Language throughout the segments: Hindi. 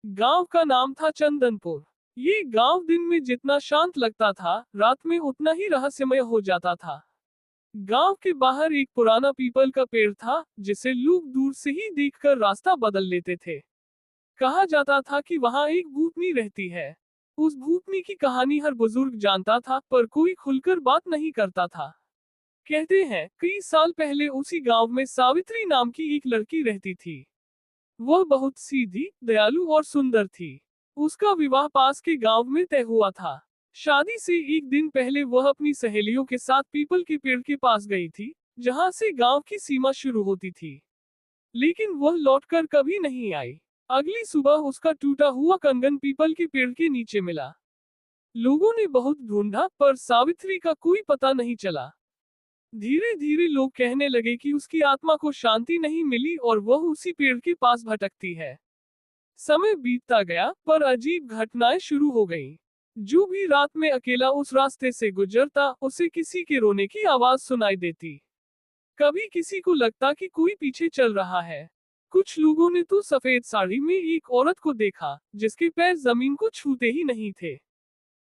गांव का नाम था चंदनपुर। ये गांव दिन में जितना शांत लगता था, रात में उतना ही रहस्यमय हो जाता था। गांव के बाहर एक पुराना पीपल का पेड़ था, जिसे लोग दूर से ही देखकर रास्ता बदल लेते थे। कहा जाता था कि वहां एक भूतनी रहती है। उस भूतनी की कहानी हर बुजुर्ग जानता था, पर कोई खुलकर बात नहीं करता था। कहते हैं कई साल पहले उसी गांव में सावित्री नाम की एक लड़की रहती थी। वह बहुत सीधी, दयालु और सुंदर थी। उसका विवाह पास के गांव में तय हुआ था। शादी से एक दिन पहले वह अपनी सहेलियों के साथ पीपल के पेड़ के पास गई थी, जहां से गांव की सीमा शुरू होती थी। लेकिन वह लौटकर कभी नहीं आई। अगली सुबह उसका टूटा हुआ कंगन पीपल के पेड़ के नीचे मिला। लोगों ने बहुत ढूंढा, पर सावित्री का कोई पता नहीं चला। धीरे धीरे लोग कहने लगे कि उसकी आत्मा को शांति नहीं मिली और वह उसी पेड़ के पास भटकती है। समय बीतता गया, पर अजीब घटनाएं शुरू हो गईं। जो भी रात में अकेला उस रास्ते से गुजरता, उसे किसी के रोने की आवाज सुनाई देती। कभी किसी को लगता कि कोई पीछे चल रहा है। कुछ लोगों ने तो सफेद साड़ी में एक औरत को देखा, जिसके पैर जमीन को छूते ही नहीं थे।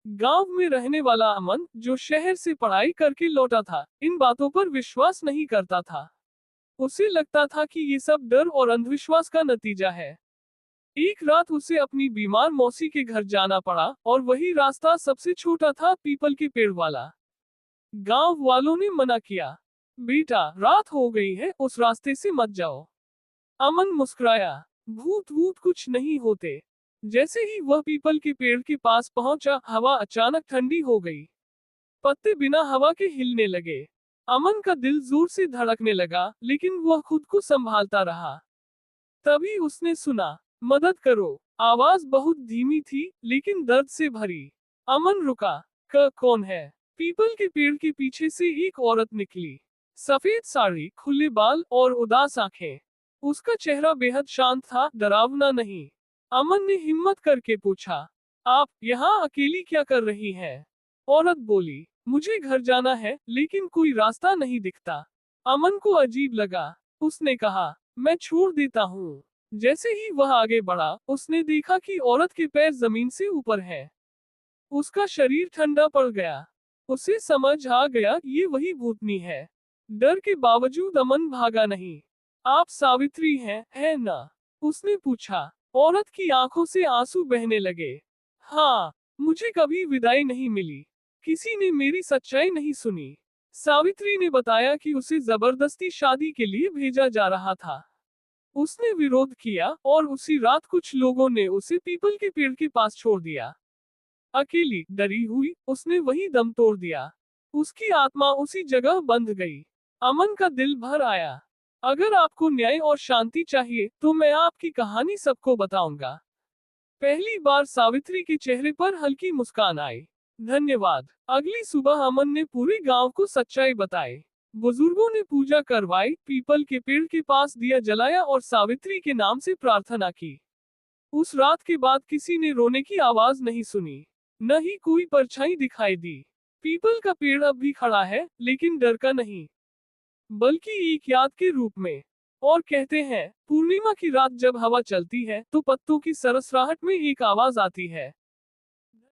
गांव में रहने वाला अमन, जो शहर से पढ़ाई करके लौटा था, इन बातों पर विश्वास नहीं करता था। उसे लगता था कि ये सब डर और अंधविश्वास का नतीजा है। एक रात उसे अपनी बीमार मौसी के घर जाना पड़ा, और वही रास्ता सबसे छोटा था, पीपल के पेड़ वाला। गांव वालों ने मना किया, बेटा रात हो गई है, उस रास्ते से मत जाओ। अमन मुस्कुराया, भूत वूत कुछ नहीं होते। जैसे ही वह पीपल के पेड़ के पास पहुंचा, हवा अचानक ठंडी हो गई। पत्ते बिना हवा के हिलने लगे। अमन का दिल जोर से धड़कने लगा, लेकिन वह खुद को संभालता रहा। तभी उसने सुना, मदद करो। आवाज बहुत धीमी थी, लेकिन दर्द से भरी। अमन रुका। कौन है? पीपल के पेड़ के पीछे से एक औरत निकली। सफेद साड़ी, खुले बाल और उदास आंखें। उसका चेहरा बेहद शांत था, डरावना नहीं। अमन ने हिम्मत करके पूछा, आप यहाँ अकेली क्या कर रही हैं? औरत बोली, मुझे घर जाना है, लेकिन कोई रास्ता नहीं दिखता। अमन को अजीब लगा। उसने कहा, मैं छोड़ देता हूँ। जैसे ही वह आगे बढ़ा, उसने देखा कि औरत के पैर जमीन से ऊपर हैं। उसका शरीर ठंडा पड़ गया। उसे समझ आ गया, ये वही भूतनी है। डर के बावजूद अमन भागा नहीं। आप सावित्री हैं, है ना? उसने पूछा। औरत की आंखों से आंसू बहने लगे। हाँ, मुझे कभी विदाई नहीं मिली। किसी ने मेरी सच्चाई नहीं सुनी। सावित्री ने बताया कि उसे जबरदस्ती शादी के लिए भेजा जा रहा था। उसने विरोध किया, और उसी रात कुछ लोगों ने उसे पीपल के पेड़ के पास छोड़ दिया। अकेली, डरी हुई, उसने वही दम तोड़ दिया। उसकी आत्मा उसी जगह बंध गई। अमन का दिल भर आया। अगर आपको न्याय और शांति चाहिए, तो मैं आपकी कहानी सबको बताऊंगा। पहली बार सावित्री के चेहरे पर हल्की मुस्कान आई। धन्यवाद। अगली सुबह अमन ने पूरे गांव को सच्चाई बताई। बुजुर्गों ने पूजा करवाई, पीपल के पेड़ के पास दिया जलाया और सावित्री के नाम से प्रार्थना की। उस रात के बाद किसी ने रोने की आवाज नहीं सुनी, न ही कोई परछाई दिखाई दी। पीपल का पेड़ अब भी खड़ा है, लेकिन डर का नहीं, बल्कि एक याद के रूप में। और कहते हैं, पूर्णिमा की रात जब हवा चलती है, तो पत्तों की सरसराहट में एक आवाज आती है।